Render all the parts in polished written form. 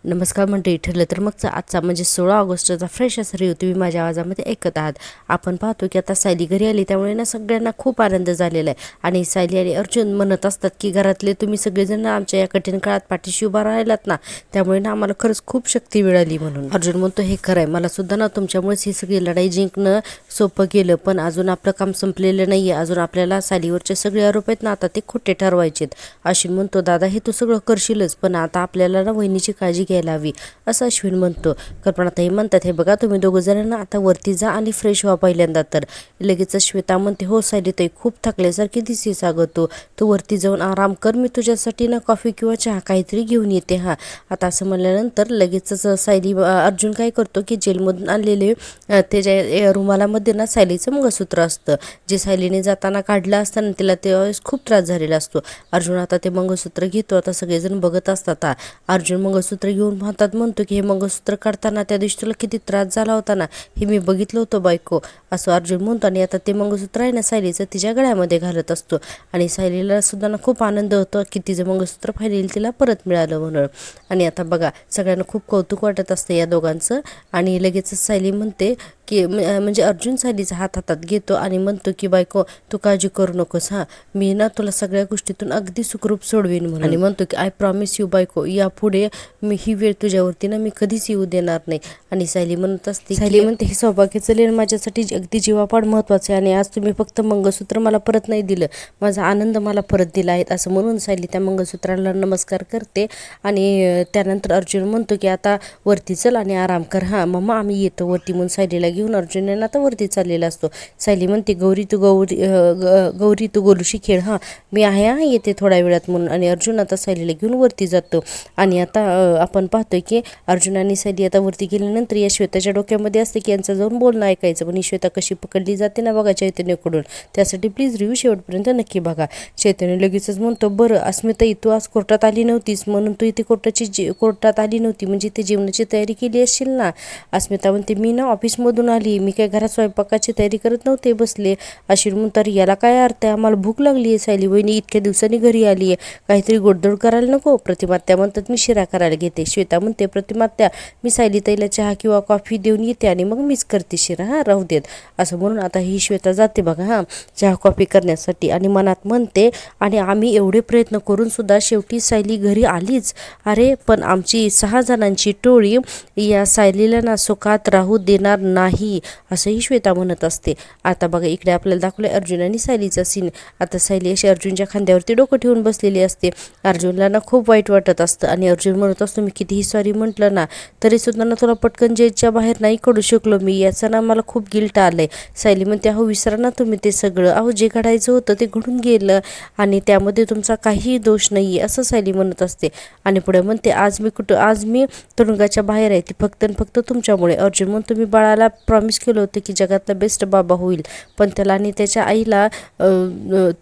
नमस्कार मंडळी. ठरलं तर मगचा आजचा म्हणजे 16 ऑगस्टचा फ्रेश असा रिव्ह्यू तुम्ही माझ्या आवाजामध्ये ऐकत आहात. आपण पाहतो की आता सायली घरी आली, त्यामुळे ना सगळ्यांना खूप आनंद झालेला आहे. आणि सायली आणि अर्जुन म्हणत असतात की घरातले तुम्ही सगळेजण आमच्या या कठीण काळात पाठीशी उभा राहिलात ना, त्यामुळे ना आम्हाला खरंच खूप शक्ती मिळाली. म्हणून अर्जुन म्हणतो हे खरं आहे, मला सुद्धा ना तुमच्यामुळेच ही सगळी लढाई जिंकणं सोपं गेलं. पण अजून आपलं काम संपलेलं नाही आहे. अजून आपल्याला सायलीवरचे सगळे आरोप आहेत ना, आता ते खोटे ठरवायचेत. अश्विन म्हणतो दादा हे तू सगळं करशीलच, पण आता आपल्याला ना वहिनीची काळजी घ्यायला हवी असं अश्विन म्हणतो. कल्पनाताई म्हणतात हे बघा तुम्ही दोघं जणांना आता वरती जा आणि फ्रेश व्हा पहिल्यांदा. तर लगेच श्वेता म्हणते हो सायलीताई खूप थकल्यासारखी दिसतीस अगं, तू वरती जाऊन आराम कर, मी तुझ्यासाठी ना कॉफी किंवा चहा काहीतरी घेऊन येते. हा आता असं म्हणल्यानंतर लगेचच सायली अर्जुन काय करतो की जेलमधून आणलेले त्याच्या रुमालामध्ये ना सायलीचं मंगळसूत्र असतं, जे सायलीने जाताना काढलं असताना तिला ते खूप त्रास झालेला असतो. अर्जुन आता ते मंगळसूत्र घेतो. आता सगळेजण बघत असतात. अर्जुन मंगळसूत्र घेऊन हातात म्हणतो की हे मंगळसूत्र काढताना त्या दिवशी तुला किती त्रास झाला होता ना, हे मी बघितलं होतं बायको, असं अर्जुन म्हणतो. आणि आता ते मंगळसूत्र आहे ना सायलीचं तिच्या गळ्यामध्ये घालत असतो. आणि सायलीला सुद्धा ना खूप आनंद होतो की तिचं मंगळसूत्र फायनली तिला परत मिळालं म्हणून. आणि आता बघा सगळ्यांना खूप कौतुक वाटत असतं या दोघांचं. आणि लगेचच सायली म्हणते की म्हणजे अर्जुन सायलीचा हात हातात घेतो आणि म्हणतो की बायको तू काळजी करू नकोस, हां मी ना तुला सगळ्या गोष्टीतून अगदी सुखरूप सोडवीन म्हणून. आणि म्हणतो की आय प्रॉमिस यू बायको, यापुढे मी ही वेळ तुझ्यावरती ना मी कधीच येऊ देणार नाही. आणि सायली म्हणत असते, सायली म्हणते हे सौभाग्याचं लेण माझ्यासाठी अगदी जीवापाड महत्त्वाचं आहे, आणि आज तुम्ही फक्त मंगळसूत्र मला परत नाही दिलं, माझा आनंद मला परत दिला आहे. असं म्हणून सायली त्या मंगळसूत्राला नमस्कार करते. आणि त्यानंतर अर्जुन म्हणतो की आता वरती चल आणि आराम कर, हां मम्मा आम्ही येतो वरती. म्हणून सायलीला घेऊन अर्जुनने आता वरती चाललेला असतो. सायली म्हणते गौरी तू गोलूशी खेळ, हां मी आहे हा येते थोड्या वेळात म्हणून. आणि अर्जुन आता सायलीला घेऊन वरती जातो. आणि आता आपण पाहतोय की अर्जुन आणि सायली आता वरती गेल्यानंतर या श्वेताच्या डोक्यामध्ये असते की यांचं जाऊन बोलणं ऐकायचं, पण ही श्वेता कशी पकडली जाते ना बघा चैतन्यकडून. त्यासाठी प्लीज रिव्ह्यू शेवटपर्यंत नक्की बघा. चैतन्य लगेचच म्हणतो बरं अस्मिताई तू आज कोर्टात आली नव्हतीस म्हणून तू इथे कोर्टात आली नव्हती म्हणजे ते जेवणाची तयारी केली असशील ना. अस्मिता म्हणते मी ना ऑफिसमधून आली, मी काय घरात स्वयंपाकाची तयारी करत नव्हते बसले. अश्विन म्हणतात याला काय अर्थ आहे, आम्हाला भूक लागली आहे, सायली वहिनी इतक्या दिवसांनी घरी आली आहे, काहीतरी गोडधोड करायला नको. प्रतिमात्या म्हणतात मी शिरा करायला घेते. श्वेता म्हणते प्रतिमात्या मी सायलीताईला चहा किंवा कॉफी देऊन येते आणि मग मीच करते शिरा, हां राहू देत. असं म्हणून आता ही श्वेता जाते बघा हां चहा कॉफी करण्यासाठी. आणि मनात म्हणते आणि आम्ही एवढे प्रयत्न करून सुद्धा शेवटी सायली घरी आलीच. अरे पण आमची 6 जणांची टोळी या सायलीला ना सुखात राहू देणार नाही, असंही श्वेता म्हणत असते. आता बघा इकडे आपल्याला दाखवलं अर्जुन आणि सायलीचा सीन. आता सायली अशी अर्जुनच्या खांद्यावरती डोकं ठेवून बसलेली असते. अर्जुनला ना खूप वाईट वाटत असतं. आणि अर्जुन म्हणत असतो मी कितीही सॉरी म्हटलं ना तरीसुद्धा ना तुला पटकन जेलच्या बाहेर नाही काढू शकलो मी, याचं ना मला खूप गिल्ट आलंय. सायली म्हणते अहो विसरा ना तुम्ही ते सगळं, अहो जे घडायचं होतं ते घडून गेलं आणि त्यामध्ये तुमचा काहीही दोष नाही आहे, असं सायली म्हणत असते. आणि पुढे म्हणते आज मी तुरुंगाच्या बाहेर आहे ती फक्त आणि फक्त तुमच्यामुळे. अर्जुन म्हणतो मी बाळाला प्रॉमिस केलं होतं की जगातला बेस्ट बाबा होईल, पण त्याला आणि त्याच्या आईला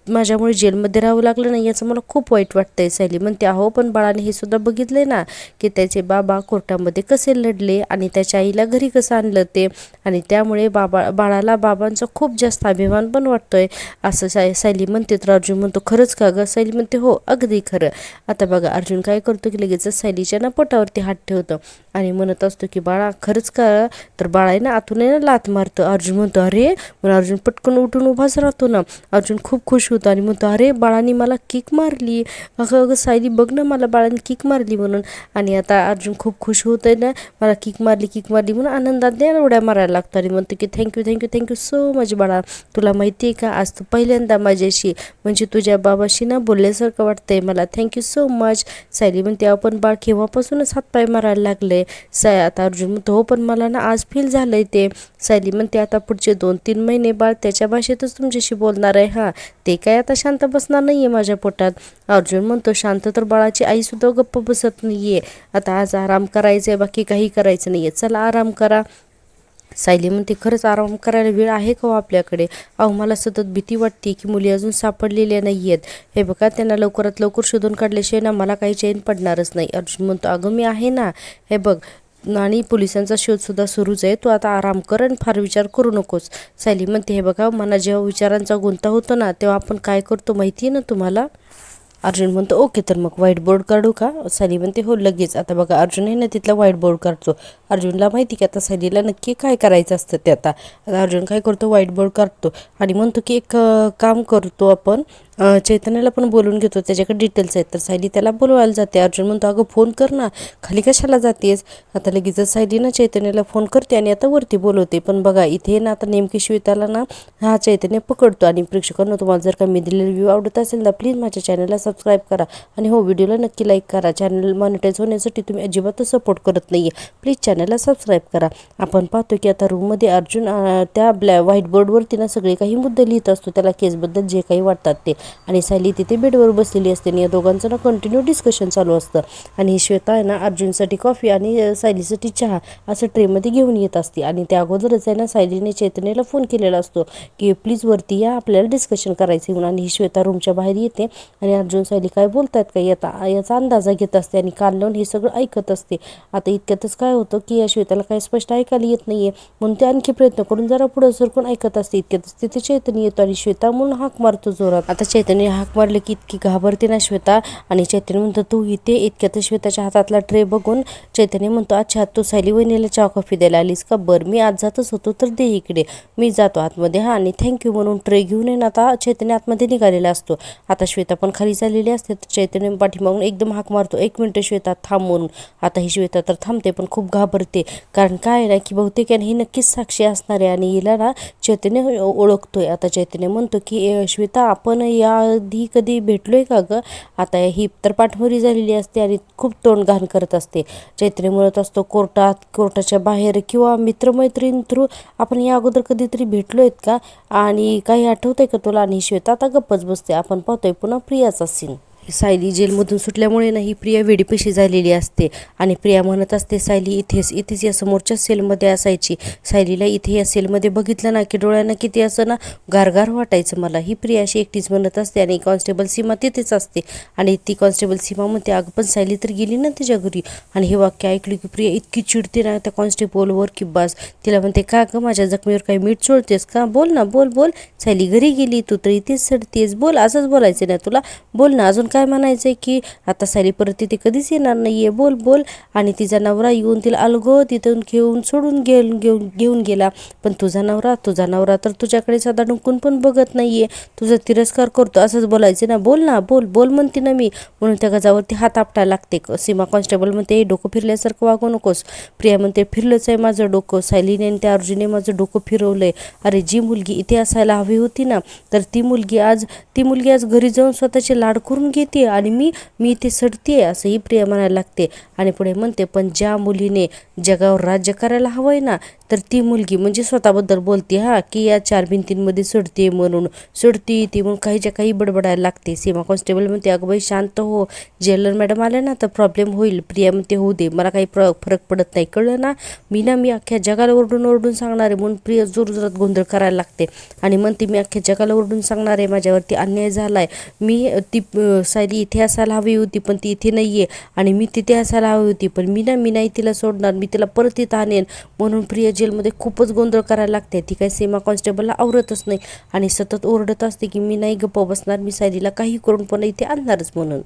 माझ्यामुळे जेलमध्ये राहावं लागलं नाही, याचं मला खूप वाईट वाटतंय. सायली म्हणते अहो पण बाळाने हे सुद्धा बघितलंय ना की त्याचे बाबा कोर्टामध्ये कसे लढले आणि त्याच्या आईला घरी कसं आणलं ते, आणि त्यामुळे बाळाला बाबांचा खूप जास्त अभिमान पण वाटतोय, असं सायली म्हणते. तर अर्जुन म्हणतो खरंच का गं? सायली म्हणते हो अगदी खरं. आता बघा अर्जुन काय करतो की लगेच सायलीच्या ना पोटावरती हात ठेवतो आणि म्हणत असतो की बाळा खरंच का? तर बाळा आहे ना आतून आहे ना लात मारतं. अर्जुन म्हणतो अरे, म्हणून अर्जुन पटकन उठून उभाच राहतो ना. अर्जुन खूप खुश होतो आणि म्हणतो अरे बाळाने मला किक मारली, अगं सायली बघ ना मला बाळाने किक मारली म्हणून. आणि आता अर्जुन खूप खुश होत आहे ना, मला किक मारली म्हणून आनंदात उड्या मारायला लागतो आणि म्हणतो की थँक्यू सो मच बाळा, तुला माहिती आहे का आज तू पहिल्यांदा माझ्याशी म्हणजे तुझ्या बाबाशी ना बोलल्यासारखं वाटतंय मला, थँक्यू सो मच. सायली म्हणते आपण बाळ केव्हापासूनच हातपाय मारायला लागले. आता अर्जुन म्हणतो हो पण मला ना आज फील झालंय ते. सायली म्हणते आता पुढचे 2-3 महिने बाळ त्याच्या भाषेतच तुमच्याशी बोलणार आहे, हां ते काय आता शांत बसणार नाहीये माझ्या पोटात. अर्जुन म्हणतो शांत तर बाळाची आई सुद्धा गप्प बसत नाहीये, आता आज आराम करायचंय बाकी काही करायचं नाहीये, चला आराम करा. सायली म्हणते खरंच आराम करायला वेळ आहे का हो आपल्याकडे? अहो मला सतत भीती वाटते की मुली अजून सापडलेल्या नाही आहेत, हे बघा त्यांना लवकरात लवकर शोधून काढल्याशिवाय ना मला काही चैन पडणारच नाही. अर्जुन म्हणतो अगं मी आहे ना, हे बघ आणि पोलिसांचा शोधसुद्धा सुरूच आहे, तू आता आराम कर आणि फार विचार करू नकोस. सायली म्हणते हे बघा मना जेव्हा विचारांचा गुंता होतो ना तेव्हा आपण काय करतो माहिती आहे ना तुम्हाला? अर्जुन म्हणतो ओके, तर मग व्हाईट बोर्ड काढू का? सायली म्हणते हो लगेच. आता बघा अर्जुन आहे ना तिथला व्हाईट बोर्ड काढतो. अर्जुनला माहिती की आता सायलीला नक्की काय करायचं असतं ते. आता अर्जुन काय करतो, व्हाईट बोर्ड काढतो आणि म्हणतो की एक काम करतो आपण, चैतन्याला पण बोलून घेतो, त्याच्याकडे डिटेल्स आहेत. तर सायली त्याला बोलवायला जाते. अर्जुन म्हणतो अगं फोन कर ना, खाली कशाला जातेस? आता लगेच सायली ना चैतन्याला फोन करते आणि आता वरती बोलवते. पण बघा इथे ना आता नेमकी श्वेताला ना हा चैतन्य पकडतो. आणि प्रेक्षकांना तुम्हाला जर का मी दिलेला रिव्ह्यू आवडत असेल तर प्लीज माझ्या चॅनलला सबस्क्राईब करा आणि हो व्हिडिओला नक्की लाईक करा. चॅनल मॉनिटाईज होण्यासाठी तुम्ही अजिबातच सपोर्ट करत नाही आहे, प्लीज चॅनलला सबस्क्राईब करा. आपण पाहतो की आता रूममध्ये अर्जुन त्या व्हाईट बोर्डवरती ना सगळे काही मुद्दे लिहित असतो, त्याला केसबद्दल जे काही वाटतात ते. आणि सायली तिथे बेडवर बसलेली असते आणि या दोघांचं ना कंटिन्यू डिस्कशन चालू असतं. आणि ही श्वेता आहे ना अर्जुनसाठी कॉफी आणि सायलीसाठी चहा असं ट्रेमध्ये घेऊन येत असते. आणि त्या अगोदरच आहे ना सायलीने चैतन्याला फोन केलेला असतो की प्लीज वरती या, आपल्याला डिस्कशन करायचं म्हणून. आणि ही श्वेता रूमच्या बाहेर येते आणि अर्जुन सायली काय बोलतात का याचा अंदाजा घेत असते आणि कान लावून हे सगळं ऐकत असते. आता इतक्यातच काय होतं की या श्वेताला काही स्पष्ट ऐकायला येत नाहीये, म्हणून ते आणखी प्रयत्न करून जरा पुढे सरकून ऐकत असते. इतक्यातच तिथे चैतन्य येतो आणि श्वेता म्हणून हाक मारतो जोरात. आता चैतन्य हाक मारले की इतकी घाबरते ना श्वेता आणि चैतन्य म्हणतो तू इथे. इतक्यातच श्वेताच्या हातातला ट्रे बघून चैतन्य म्हणतो अच्छा तू सायली वहिनीला चहा कॉफी द्यायला आलीस का? बरं मी आज जातच होतो तर दे इकडे, मी जातो आतमध्ये हा. आणि थँक्यू म्हणून ट्रे घेऊन येईन. आता चैतन्य आतमध्ये निघालेला असतो. आता श्वेता पण खाली चाललेली असते. तर चैतन्य पाठीमागून एकदम हाक मारतो, एक मिनिट श्वेता थांब म्हणून. आता ही श्वेता तर थांबते पण खूप घाबरते, कारण काय ना की बहुतेक ही नक्कीच साक्षी असणार आहे आणि हिला ना चैतन्य ओळखतोय. आता चैतन्य म्हणतो की श्वेता आपण याआधी कधी भेटलोय का गं? आता ही तर पाठमोरी झालेली असते आणि खूप तोंड घाण करत असते. चैतन्य म्हणत असतो कोर्टाच्या बाहेर किंवा मित्रमैत्रीण थ्रू आपण या अगोदर कधीतरी भेटलोय का आणि काही आठवतंय का तुला? आणि श्वेता आता गप्पच बसते. आपण पाहतोय पुन्हा प्रियाचा सीन. सायली जेलमधून सुटल्यामुळे ना ही प्रिया वेडीपिशी झालेली असते आणि प्रिया म्हणत असते सायली इथेच या समोरच्या सेलमध्ये असायची. सायलीला इथे या सेलमध्ये बघितलं ना की डोळ्यांना किती असं ना गारगार वाटायचं मला. ही प्रिया अशी एकटीच म्हणत असते आणि कॉन्स्टेबल सीमा तिथेच असते आणि ती कॉन्स्टेबल सीमा म्हणते अगं पण सायली तर गेली ना तिच्या घरी. आणि हे वाक्य ऐकलं की प्रिया इतकी चिडते ना त्या कॉन्स्टेबलवर की बस. तिला म्हणते का गं माझ्या जखमीवर काही मीठ चोळतेस का? बोल ना बोल सायली घरी गेली, तू तर इथेच सडतेस, बोल. असंच बोलायचं ना तुला, बोल ना. अजून काय म्हणायचंय की आता सायली परत तिथे कधीच येणार नाहीये, बोल. आणि तिचा नवरा येऊन तिला अलगो तिथून घेऊन सोडून घेऊन गेला. पण तुझा नवरा तर तुझ्याकडे साधा डुंकून पण बघत नाहीये, तुझा तिरस्कार करतो. असंच बोलायचे ना, बोल म्हणते ना मी. म्हणून त्या गजावरती हात आपटायला लागते. सीमा कॉन्स्टेबल म्हणते डोकं फिरल्यासारखं वागू नकोस. प्रिया म्हणते फिरलंच आहे माझं डोकं, सायलीने आणि त्या अर्जुनने माझं डोकं फिरवलंय. अरे जी मुलगी इथे असायला हवी होती ना, तर ती मुलगी आज घरी जाऊन स्वतःचे लाड करून घेते आणि मी इथे सडते, असंही प्रिया म्हणायला लागते. आणि पुढे म्हणते पण ज्या मुलीने जगावर राज्य करायला हवंय ना, तर ती मुलगी म्हणजे स्वतःबद्दल बोलते हा की या चार भिंतींमध्ये सडते म्हणून ती म्हणून काहीच्या काही बडबडायला लागते. सीमा कॉन्स्टेबल म्हणते अगं बाई शांत हो, जेलर मॅडम आल्या ना तर प्रॉब्लेम होईल. प्रिया म्हणते होऊ दे, मला काही फरक पडत नाही, कळलं ना. मी अख्ख्या जगाला ओरडून सांगणार आहे. म्हणून प्रिया जोरजोरात गोंधळ करायला लागते आणि म्हणते मी अख्ख्या जगाला ओरडून सांगणार आहे, माझ्यावरती अन्याय झालाय. ती सायली इथे असायला हवी होती पण ती इथे नाहीये आणि मी तिथे असायला हवी होती पण मी नाही तिला सोडणार, मी तिला परत इथं आणेन. म्हणून प्रिया जेलमध्ये खूपच गोंधळ करायला लागते. ती काही सीमा कॉन्स्टेबलला आवरतच नाही आणि सतत ओरडत असते की मी नाही गप्प बसणार, मी सायलीला काही करून पण इथे आणणारच म्हणून.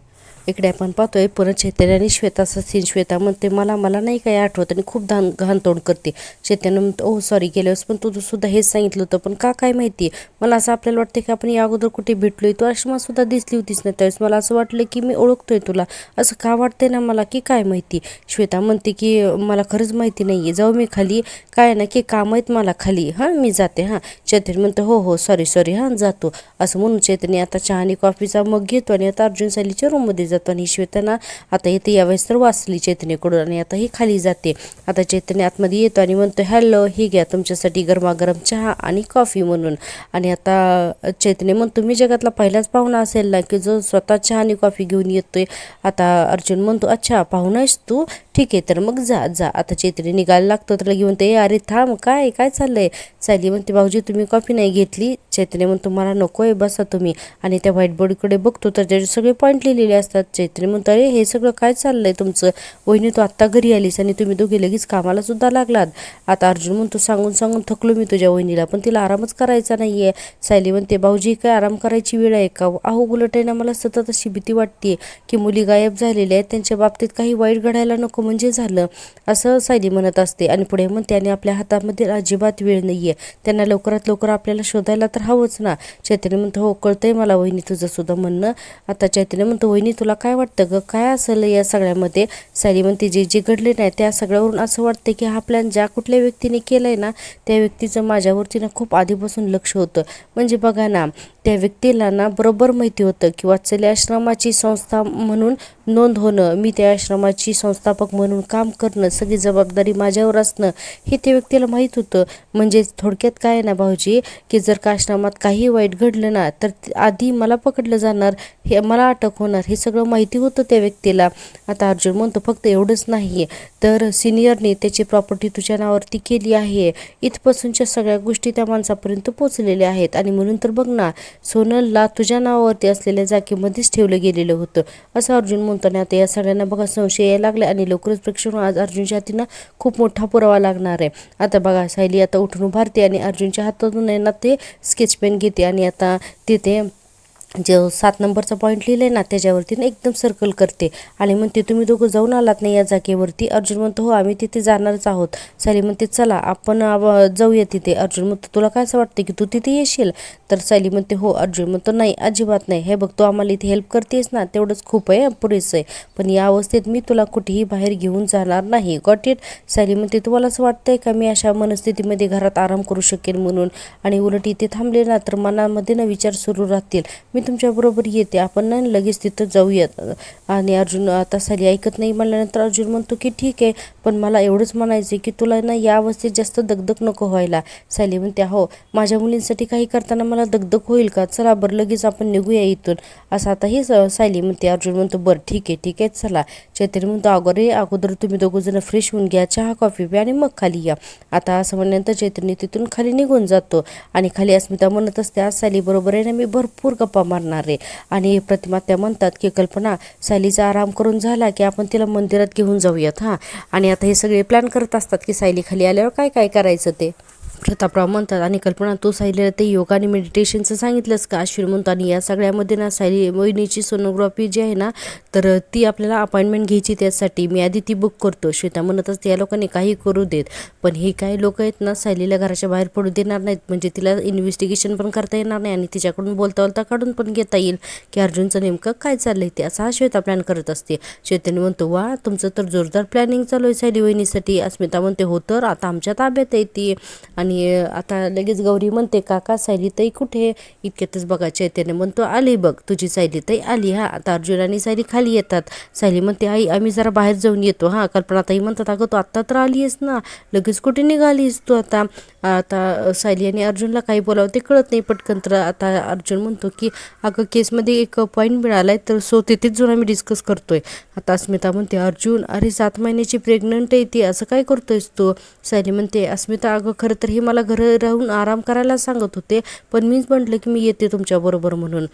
इकडे आपण पाहतोय परत चैतन्य आणि श्वेताचा सीन. श्वेता म्हणते मला नाही काही आठवत आणि खूप घाण तोंड करते. चैतन्य म्हणतो ओ सॉरी गेल्यास पण तू सुद्धा हेच सांगितलं होतं, पण काय माहिती मला असं आपल्याला वाटतं की आपण या अगोदर कुठे भेटलोय, तू आश्रमात सुद्धा दिसली होतीस ना, त्यावेळेस मला असं वाटलं की मी ओळखतोय तुला, असं का वाटतंय ना मला की काय माहिती. श्वेता म्हणते की मला खरंच माहिती नाहीये, जाऊ मी खाली, काय ना की काम आहेत मला खाली, हां मी जाते हां. चैतन्य म्हणतो हो सॉरी हां जातो. असं म्हणून चैतन्य आता चहा आणि कॉफीचा मग घेतो आणि आता अर्जुन सायलीच्या रूममध्ये जातो. आणि श्वेता ना आता येते यावेळेस तर वाचली चैतन्यकडून आणि आता ही खाली जाते. आता चैतन्य आतमध्ये येतो आणि म्हणतो हॅलो, ही घ्या तुमच्यासाठी गरमागरम चहा आणि कॉफी म्हणून. आणि आता चैतन्य म्हणतो मी जगातला पहिलाच पाहुणा असेल ना की जो स्वतः चहा आणि कॉफी घेऊन येतोय. आता अर्जुन म्हणतो अच्छा पाहुणा आहेस तू, ठीक आहे तर मग जा. आता चैतन्य निघायला लागतो तर लगी म्हणते अरे थांब, काय चाललंय. सायली म्हणते भाऊजी तुम्ही कॉफी नाही घेतली. चैतन्य म्हणतो मला नको आहे, बसा तुम्ही. आणि त्या व्हाईट बोर्डकडे बघतो तर त्याचे सगळे पॉईंट लिहिलेले असतात चैत्री म्हणतो अरे हे सगळं काय चाललंय तुमचं, वहिनी तू आत्ता घरी आलीस आणि तुम्ही दोघे लगेच कामाला सुद्धा लागलात. आता अर्जुन म्हणतो सांगून सांगून थकलो मी तुझ्या वहिनीला, पण तिला आरामच करायचा नाहीये. सायली म्हणते भाऊजी काय आराम करायची वेळ आहे का, अहो उलट आहे ना मला सतत अशी भीती वाटते की मुली गायब झालेल्या आहेत, त्यांच्या बाबतीत काही वाईट घडायला नको म्हणजे झालं, असं सायली म्हणत असते. आणि पुढे म्हणते आणि आपल्या हातामध्ये अजिबात वेळ नाहीये, त्यांना लवकरात लवकर आपल्याला शोधायला तर हवंच ना. चैतन्य म्हणतो हो कळतंय मला वहिनी तुझं सुद्धा म्हणणं. आता चैतन्य म्हणतो वहिनी तुला काय वाटतं ग, काय असेल या सगळ्यामध्ये. सायली म्हणते जे जे घडले नाही त्या सगळ्यावरून असं वाटतं की हा प्लॅन ज्या कुठल्या व्यक्तीने केलाय ना त्या व्यक्तीचं माझ्यावरती ना खूप आधीपासून लक्ष होतं. म्हणजे बघा ना त्या व्यक्तीला ना बरोबर माहिती होतं की वात्सल्य आश्रमाची संस्था म्हणून नोंद होणं, मी त्या आश्रमाची संस्थापक म्हणून काम करणं, सगळी जबाबदारी माझ्यावर असणं हे त्या व्यक्तीला माहीत होतं. म्हणजे थोडक्यात काय ना भाऊजी की जर का आश्रमात काही वाईट घडलं ना तर आधी मला पकडलं जाणार, हे मला अटक होणार, हे सगळं माहिती होतं त्या व्यक्तीला. आता अर्जुन म्हणतो फक्त एवढंच नाही तर सिनियरने त्याची प्रॉपर्टी तुझ्या नावावरती केली आहे, इथपासूनच्या सगळ्या गोष्टी त्या माणसापर्यंत पोचलेल्या आहेत. आणि म्हणून तर बघ ना सोनलला तुझ्या नावावरती असलेल्या जागेमध्येच ठेवलं गेलेलं होतं, असं अर्जुन म्हणतो. ना आता या सगळ्यांना बघा संशय यायला लागले आणि लवकरच प्रेक्षक आज अर्जुनच्या हातीनं खूप मोठा पुरावा लागणार आहे. आता बघा सायली आता उठून उभारते आणि अर्जुनच्या हातातून आहे ना ते स्केच पेन घेते आणि आता तिथे जो 7 नंबरचा पॉईंट लिहिलं आहे ना त्याच्यावरती ना एकदम सर्कल करते आणि म्हणते तुम्ही दोघं जाऊन आलात नाही या जागेवरती. अर्जुन म्हणतो हो आम्ही तिथे जाणारच आहोत. सायली म्हणते चला आपण जाऊया तिथे. अर्जुन म्हणतो तुला काय असं वाटतं की तू तिथे येशील, तर सायली म्हणते हो. अर्जुन म्हणतो नाही अजिबात नाही, हे बघ तू आम्हाला इथे हेल्प करतेस ना तेवढंच खूप आहे, पुरेसं आहे, पण या अवस्थेत मी तुला कुठेही बाहेर घेऊन जाणार नाही. Got it. सायली म्हणते तुम्हाला असं वाटतंय का मी अशा मनस्थितीमध्ये घरात आराम करू शकेन म्हणून, आणि उलट इथे थांबले ना तर मनामध्ये ना विचार सुरू राहतील, मी तुमच्याबरोबर येते, आपण ना लगेच तिथं जाऊयात. आणि अर्जुन आता सायली ऐकत नाही म्हणल्यानंतर अर्जुन म्हणतो की ठीक आहे, पण मला एवढंच म्हणायचं की तुला ना या अवस्थेत जास्त दगदग नको व्हायला. सायली म्हणते हो माझ्या मुलींसाठी काही करताना मला दगदग होईल का, चला बरं लगेच आपण निघूया इथून, असं आता ही सायली म्हणते. अर्जुन म्हणतो बरं ठीक आहे चला. चैतन्य म्हणतो अगोदर तुम्ही दोघं जण फ्रेश होऊन घ्या, चहा कॉफी प्या आणि मग खाली या. आता असं म्हणल्यानंतर चैतन्य तिथून खाली निघून जातो आणि खाली अस्मिता म्हणत असते आज सायली बरोबर आहे ना मी भरपूर गप्पा मारणार आहे. आणि प्रतिमा त्या म्हणतात की कल्पना सायलीचा आराम करून झाला की आपण तिला मंदिरात घेऊन जाऊयात हां. आणि आता हे सगळे प्लॅन करत असतात की सायली खाली आल्यावर काय काय करायचं ते. प्रतापराव म्हणतात आणि कल्पना तू सायलीला ते योगा आणि मेडिटेशनचं सांगितलंस का. अश्विन म्हणतो आणि या सगळ्यामध्ये ना सायली वहिनीची सोनोग्राफी जी आहे ना तर ती आपल्याला अपॉइंटमेंट घ्यायची, त्यासाठी मी आधी ती बुक करतो. श्वेता म्हणत असते या लोकांनी काही करू देत, पण हे काही लोक आहेत ना सायलीला घराच्या बाहेर पडू देणार नाहीत, म्हणजे तिला इन्व्हेस्टिगेशन पण करता येणार नाही आणि तिच्याकडून बोलता काढून पण घेता येईल की अर्जुनचं नेमकं काय चाललंय ते, असा हा श्वेता प्लॅन करत असते. श्वेताने म्हणतो वा तुमचं तर जोरदार प्लॅनिंग चालू आहे सायली वहिनीसाठी. अस्मिता म्हणते हो तर आता आमच्या ताब्यात आहे ती. आणि आता लगेच गौरी म्हणते काका सायली ताई कुठे. इतक्यातच बघा चैतन्य म्हणतो आली बघ तुझी सायली ताई आली. हा आता अर्जुन आणि सायली खाली येतात. सायली म्हणते आई आम्ही जरा बाहेर जाऊन येतो. हा कल्पना ताई म्हणतात अगं तू आत्ता तर आली आहेस ना, लगेच कुठे निघालीस तू आता. आता सायली आणि अर्जुनला काही बोलावं ते कळत नाही पटकन, तर आता अर्जुन म्हणतो की अगं केसमध्ये एक पॉईंट मिळालाय तर सो तिथेच जाऊन आम्ही डिस्कस करतोय. आता अस्मिता म्हणते अर्जुन अरे 7 महिन्याची प्रेग्नंट आहे ती, असं काय करतोयस तू. सायली म्हणते अस्मिता अगं खरं तर हे मला घरी राहून आराम करायला सांगत होते, पण मीच म्हटलं की मी येते तुमच्याबरोबर म्हणून.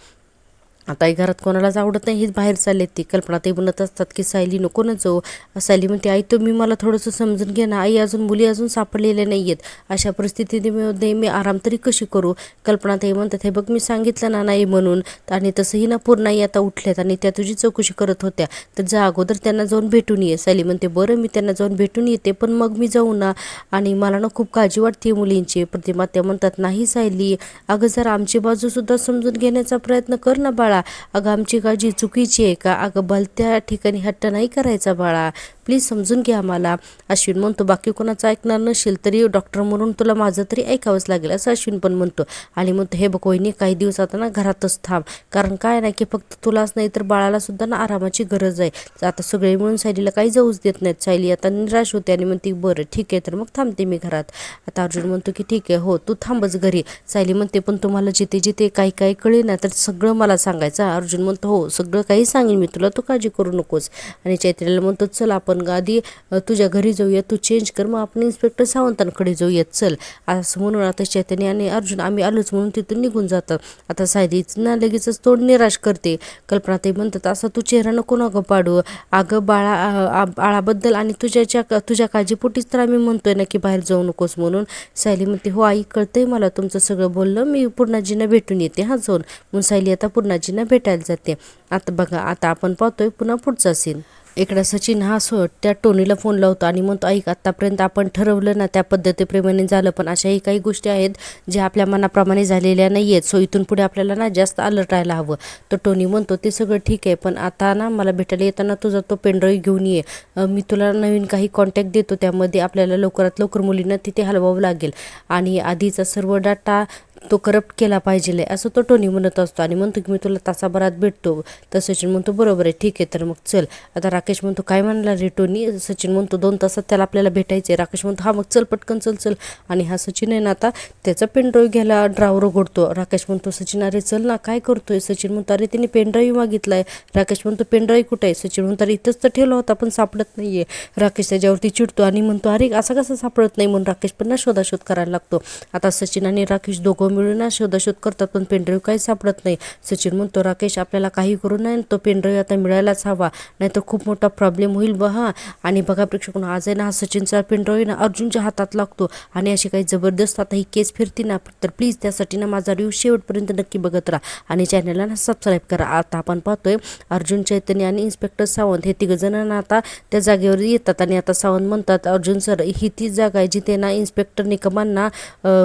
आता घरात कोणालाच आवडत नाही हेच बाहेर चालले ती. कल्पना ते म्हणत असतात की सायली नको ना जाऊ. सायली म्हणते आई तुम्ही मला थोडंसं समजून घ्या ना आई, अजून मुली अजून सापडलेल्या नाही आहेत, अशा परिस्थितीमध्ये मी आराम तरी कशी करू. कल्पना ते म्हणतात हे बघ मी सांगितलं ना नाही म्हणून, आणि तसंही ना पूर्णाई आता उठल्यात आणि त्या तुझी चौकशी करत होत्या, तर जा अगोदर त्यांना जाऊन भेटून ये. सायली म्हणते बरं मी त्यांना जाऊन भेटून येते, पण मग मी जाऊ ना, आणि मला ना खूप काळजी वाटते मुलींची. प्रतिमा त्या म्हणतात नाही सायली अगं जरा आमची बाजूसुद्धा समजून घेण्याचा प्रयत्न कर ना बाळा, अगं आमची काळजी चुकीची आहे का, अगं भलत्या ठिकाणी हट्ट नाही करायचा बाळा, प्लीज समजून घ्या मला. अश्विन म्हणतो बाकी कोणाचं ऐकणार नसेल तरी डॉक्टर म्हणून तुला माझं तरी ऐकावंच लागेल, असं अश्विन पण म्हणतो. आणि म्हणतो हे बघ वहिनी काही दिवस आता ना घरातच थांब, कारण काय नाही की फक्त तुलाच नाही तर बाळाला सुद्धा ना आरामाची गरज आहे. आता सगळे मिळून सायलीला काही जाऊच देत नाहीत. सायली आता निराश होते आणि म्हणते बरं ठीक आहे तर मग थांबते मी घरात. आता अर्जुन म्हणतो की ठीक आहे हो तू थांबच घरी. सायली म्हणते पण तुम्हाला जिथे जिथे काही काही कळे ना तर सगळं मला सांगायचं. अर्जुन म्हणतो हो सगळं काही सांगेन मी तुला, तू काळजी करू नकोस. आणि चैत्र्याला म्हणतो चल आपण आपण आधी तुझ्या घरी जाऊया, तू चेंज कर, मग आपण इन्स्पेक्टर सावंतांकडे जाऊयात चल असं म्हणून आता चैतन्य आणि अर्जुन आम्ही आलोच म्हणून तिथून निघून जातात. आता सायलीच ना लगेचच तोंड निराश करते. कल्पनाताई म्हणतात असं तू चेहरा नको ना गं पाडू, अगं बाळाबद्दल आणि तुझ्या काळजीपोटीच तर आम्ही म्हणतोय ना की बाहेर जाऊ नकोस म्हणून. सायली म्हणते हो आई कळतंय मला तुमचं सगळं बोललं, मी पूर्णाजींना भेटून येते हा जाऊन. म्हणून सायली आता पूर्णाजींना भेटायला जाते. आता बघा आता आपण पाहतोय पुन्हा पुढचा सीन. इकडं सचिन हा त्या टोनीला फोन लावतो आणि म्हणतो ऐक आत्तापर्यंत आपण ठरवलं ना त्या पद्धतीप्रमाणे झालं, पण अशाही काही गोष्टी आहेत ज्या आपल्या मनाप्रमाणे झालेल्या नाही आहेत, सो इथून पुढे आपल्याला ना जास्त अलर्ट राहायला हवं. तर टोनी म्हणतो ते सगळं ठीक आहे, पण आता ना मला भेटायला येताना तुझा तो पेनड्राईव्ह घेऊन ये, मी तुला नवीन काही कॉन्टॅक्ट देतो, त्यामध्ये आपल्याला लवकरात लवकर मुलींना तिथे हलवावं लागेल आणि आधीचा सर्व डाटा तो करप्ट केला पाहिजे असं तो टोनी म्हणत असतो आणि म्हणतो की मी तुला तासाभरात भेटतो. तर सचिन म्हणतो बरोबर आहे ठीक आहे तर मग चल. आता राकेश म्हणतो काय म्हणला रे टोनी. सचिन म्हणतो 2 तासात त्याला आपल्याला भेटायचं आहे. राकेश म्हणतो हा मग चल पटकन चल. आणि हा सचिन आहे ना आता त्याचा पेनड्राईव्ह घ्यायला ड्रावर उघडतो. राकेश म्हणतो सचिन अरे चल ना काय करतोय. सचिन म्हणतो अरे त्यांनी पेनड्राईव्ह मागितलाय. राकेश म्हणतो पेनड्राईव्ह कुठे आहे. सचिन म्हणतो अरे इथंच तर ठेवला होता पण सापडत नाहीये. राकेश त्याच्यावरती चिडतो आणि म्हणतो अरे असं कसं सापडत नाही म्हणून राकेश पण ना शोधाशोध करायला लागतो. आता सचिन आणि राकेश दोघं मिळून ना शोधाशोध करतात पण पेनड्राईव्ह काही सापडत नाही. सचिन म्हणतो राकेश आपल्याला काही करू नये, तो पेनड्राईव्ह आता मिळायलाच हवा नाहीतर खूप मोठा प्रॉब्लेम होईल हा. आणि बघा प्रेक्षकांनो आज आहे ना हा सचिनचा पेनड्राईव्ह ना अर्जुनच्या हातात लागतो आणि अशी काही जबरदस्त आता ही केस फिरती ना, तर प्लीज त्यासाठी ना माझा रिव्ह्यू शेवटपर्यंत नक्की बघत राहा आणि चॅनलला ना सबस्क्राईब करा. आता आपण पाहतोय अर्जुन, चैतन्य आणि इन्स्पेक्टर सावंत हे 3 जणांना आता त्या जागेवर येतात आणि आता सावंत म्हणतात अर्जुन सर ही ती जागा आहे जिथे ना इन्स्पेक्टर निकमांना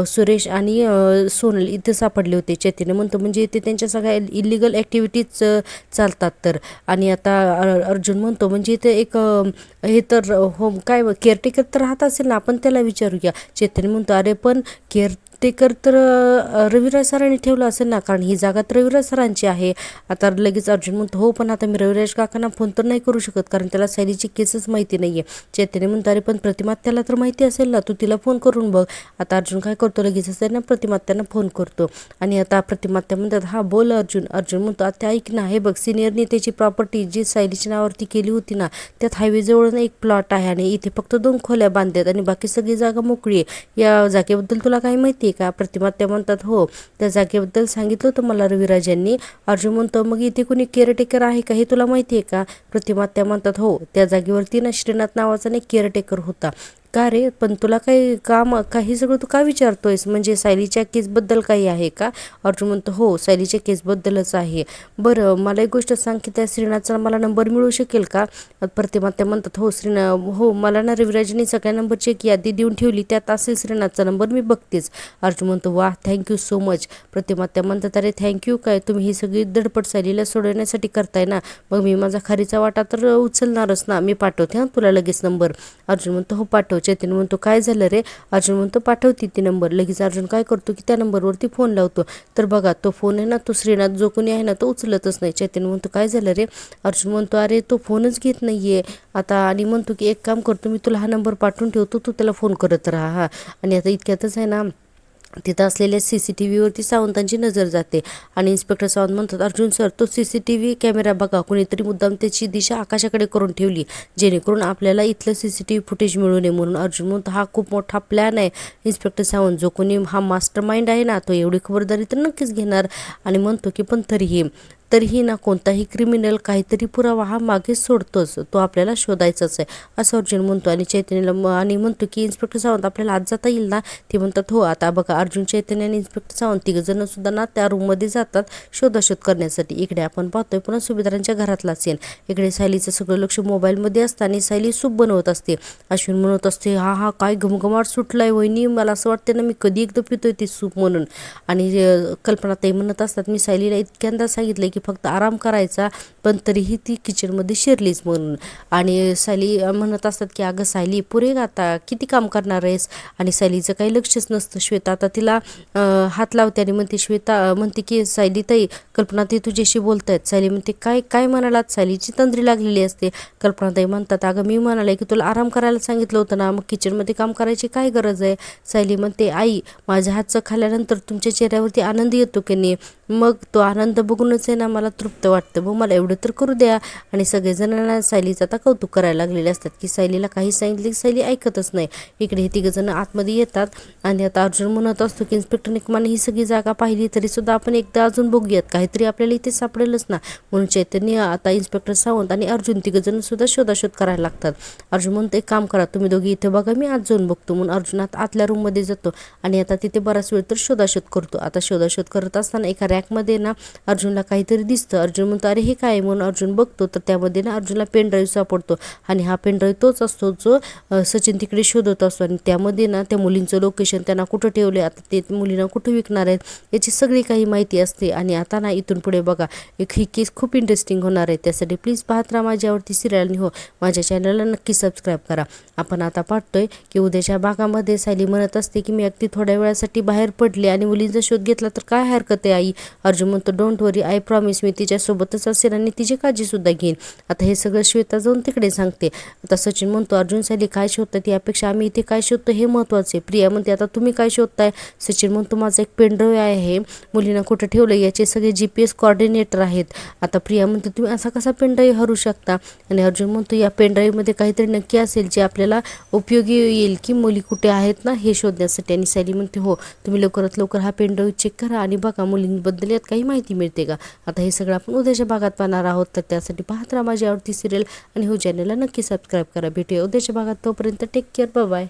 सुरेश आणि सोनल इथे सापडले होते. चैतन्य म्हणतो म्हणजे इथे त्यांच्या सगळ्या इलिगल ॲक्टिव्हिटीज चालतात तर. आणि आता अर्जुन म्हणतो म्हणजे इथे एक हे तर होम काय केअरटेकर तर राहत असेल ना, आपण त्याला विचारूया. चैतन्य म्हणतो अरे पण केअरटेकर तर रविराज सरांनी ठेवलं असेल ना, कारण ही जागा तर रविराज सरांची आहे. आता लगेच अर्जुन म्हणतो हो पण आता मी रविराज काकांना फोन तर नाही करू शकत कारण त्याला सायलीची केसच माहिती नाहीये. चैतन्य म्हणतो अरे पण प्रतिमा त्याला तर माहिती असेल ना, तू तिला फोन करून बघ. आता अर्जुन काय करतो लगेच असेल ना प्रतिमात्यांना फोन करतो आणि आता प्रतिमात्या म्हणतात हा बोल अर्जुन. अर्जुन म्हणतो आता ऐक ना, हे बघ सिनियरनी त्याची प्रॉपर्टी जी सायलीच्या नावावरती केली होती ना त्यात हायवेजवळ एक प्लॉट आहे आणि इथे फक्त 2 खोल्या बांधल्यात आणि बाकी सगळी जागा मोकळी आहे. या जागेबद्दल तुला काही माहिती आहे का. प्रतिमात्या म्हणतात हो त्या जागेबद्दल सांगितलं होतं मला रविराज यांनी. अर्जुन म्हणतो मग इथे कोणी केअरटेकर आहे का हे तुला माहिती आहे का. प्रतिमात्या म्हणतात हो त्या जागेवरती ना श्रीनाथ नावाचा एक केअरटेकर होता. का रे पण तुला काही काम काही सगळं तू का विचारतोयस, म्हणजे सायलीच्या केसबद्दल काही आहे का. अर्जुन म्हणतो हो सायलीच्या केसबद्दलच आहे. बरं मला एक गोष्ट सांग की त्या श्रीनाथचा मला नंबर मिळू शकेल का. प्रतिमात्या म्हणतात हो मला ना रविराजनी सगळ्या नंबरची एक यादी देऊन ठेवली त्यात असेल श्रीनाथचा नंबर, मी बघतेच. अर्जुन म्हणतो वा थँक्यू सो मच. प्रतिमात्या म्हणतात अरे थँक्यू काय, तुम्ही ही सगळी धडपड सायलीला सोडवण्यासाठी करताय ना, मग मी माझा खारीचा वाटा तर उचलणारच ना, मी पाठवते हां तुला लगेच नंबर. अर्जुन म्हणतो हो पाठव. चैतन्य म्हणतो काय झालं रे. अर्जुन म्हणतो पाठवती ती नंबर. लगेच अर्जुन काय करतो की त्या नंबरवरती फोन लावतो. तर बघा तो फोन आहे ना तो श्रीनाथ जो कोणी आहे ना तो उचलतच नाही. चैतन्य म्हणतो काय झालं रे. अर्जुन म्हणतो अरे तो फोनच घेत नाहीये आता आणि म्हणतो की एक काम करतो मी तुला हा नंबर पाठवून ठेवतो, तू त्याला फोन करत राहा हा. आणि आता इतक्यातच आहे ना तिथं असलेल्या CCTVवरती सावंतांची नजर जाते आणि इन्स्पेक्टर सावंत म्हणतात अर्जुन सर तो CCTV कॅमेरा बघा, कुणीतरी मुद्दाम त्याची दिशा आकाशाकडे करून ठेवली जेणेकरून आपल्याला इथलं CCTV फुटेज मिळू नये म्हणून. अर्जुन म्हणतो हा खूप मोठा प्लॅन आहे इन्स्पेक्टर सावंत, जो कोणी हा मास्टर माइंड आहे ना तो एवढी खबरदारी तर नक्कीच घेणार. आणि म्हणतो की पण तरीही ना कोणताही क्रिमिनल काहीतरी पुरावा हा मागे सोडतोच, तो आपल्याला शोधायचाच आहे असं अर्जुन म्हणतो. आणि चैतन्यला आणि म्हणतो की इन्स्पेक्टर सावंत आपल्याला आज जाता येईल ना. ते म्हणतात हो. आता बघा अर्जुन, चैतन्य आणि इन्स्पेक्टर सावंत 3 जण सुद्धा ना त्या रूममध्ये जातात शोधाशोध करण्यासाठी. इकडे आपण पाहतोय पुन्हा सुभेदारांच्या घरातला सीन. इकडे सायलीचं सगळं लक्ष मोबाईलमध्ये असतं आणि सायली सूप बनवत असते. अश्विन म्हणत असते हा काय घमघमाट सुटलाय वहिनी, मला असं वाटतं ना मी कधी एकदा पितोय ते सूप म्हणून. आणि कल्पनाताई म्हणत असतात मी सायलीला इतक्यांदा सांगितलंय की फक्त आराम करायचा पण तरीही ती किचनमध्ये शिरलीच म्हणून. आणि सायली म्हणत असतात की अगं सायली पुरे आता किती काम करणार आहेस. आणि सायलीचं काही लक्षच नसतं. श्वेता आता तिला हात लावते आणि म्हणते श्वेता म्हणते की सायली ताई कल्पनाताई तुझ्याशी बोलतायत. सायली म्हणते काय काय म्हणालात. सायलीची तंद्री लागलेली असते. कल्पनाताई म्हणतात अगं मी म्हणाले की तुला आराम करायला सांगितलं होतं ना, मग किचनमध्ये काम करायची काय गरज आहे. सायली म्हणते आई माझ्या हातचं खाल्ल्यानंतर तुमच्या चेहऱ्यावरती आनंद येतो की नाही. मग तो आनंद बघूनच आहे ना मला तृप्त वाटतं. मग मला एवढं तर करू द्या. आणि सगळेजण सायलीचं आता कौतुक करायला लागलेले असतात की सायलीला काही सांगितले की सायली ऐकतच नाही. इकडे हे तिघंजण आतमध्ये येतात आणि आता अर्जुन म्हणत असतो की इन्स्पेक्टर निकमाने ही सगळी जागा पाहिली तरी सुद्धा आपण एकदा अजून बघूयात, काहीतरी आपल्याला इथे सापडेलच ना. म्हणून चैतन्य, आता इन्स्पेक्टर सावंत आणि अर्जुन तिघंजण सुद्धा शोधाशोध करायला लागतात. अर्जुन म्हणतो एक काम करा, तुम्ही दोघी इथे बघा, मी आज जाऊन बघतो. म्हणून अर्जुन आता आतल्या रूममध्ये जातो आणि आता तिथे बराच वेळ तर शोधाशोध करतो. आता शोधाशोध करत असताना एका रॅकमध्ये ना अर्जुनला काहीतरी दिसतं. अर्जुन म्हणतो अरे हे काय, म्हणून अर्जुन बघतो तर त्यामध्ये ना अर्जुनला पेन ड्राईव्ह सापडतो आणि हा पेन ड्राईव्ह तोच असतो जो सचिन तिकडे शोधत असतो. आणि त्यामध्ये ना त्या मुलींचं लोकेशन, त्यांना कुठं ठेवले, आता ते मुलींना कुठं विकणार आहेत याची सगळी काही माहिती असते. आणि आता ना इथून पुढे बघा ही केस खूप इंटरेस्टिंग होणार आहे. त्यासाठी प्लीज पाहत राहा माझी आवडती सिरियल आणि हो माझ्या चॅनलला नक्की सबस्क्राईब करा. आपण आता पाहतोय की उद्याच्या भागामध्ये सायली म्हणत असते की मी अगदी थोड्या वेळासाठी बाहेर पडले आणि मुलींचा शोध घेतला तर काय हरकत आहे आई. अर्जुन म्हणतो डोंट वरी, आय प्रॉमिस, मी तिच्यासोबतच असेल आणि तिची काळजीसुद्धा घेईन. आता हे सगळं श्वेता जाऊन तिकडे सांगते. आता सचिन म्हणतो अर्जुन सायली काय शोधतात यापेक्षा आम्ही इथे काय शोधतो हे महत्त्वाचे. प्रिया म्हणते आता तुम्ही काय शोधताय. सचिन म्हणतो माझा एक पेनड्राईव्ह आहे, मुलींना कुठं ठेवलं याचे सगळे GPS कोऑर्डिनेटर आहेत. आता प्रिया म्हणते तुम्ही असा कसा पेनड्राईव्ह हरू शकता. आणि अर्जुन म्हणतो या पेनड्राईव्हमध्ये काहीतरी नक्की असेल जे आपल्याला उपयोगी येईल की मुली कुठे आहेत ना हे शोधण्यासाठी. आणि सायली म्हणते हो तुम्ही लवकरात लवकर हा पेनड्राईव्ह चेक करा आणि बघा मुलींबद्दल यात काही माहिती मिळते का. आता हे सगळं आपण उद्याच्या भागात पाहणार आहोत. तर त्यासाठी पाहत राहा माझी आवडती सिरियल आणि हो चॅनलला नक्की सबस्क्राईब करा. भेटूया उद्याच्या भागात, तोपर्यंत टेक केअर, बाय बाय.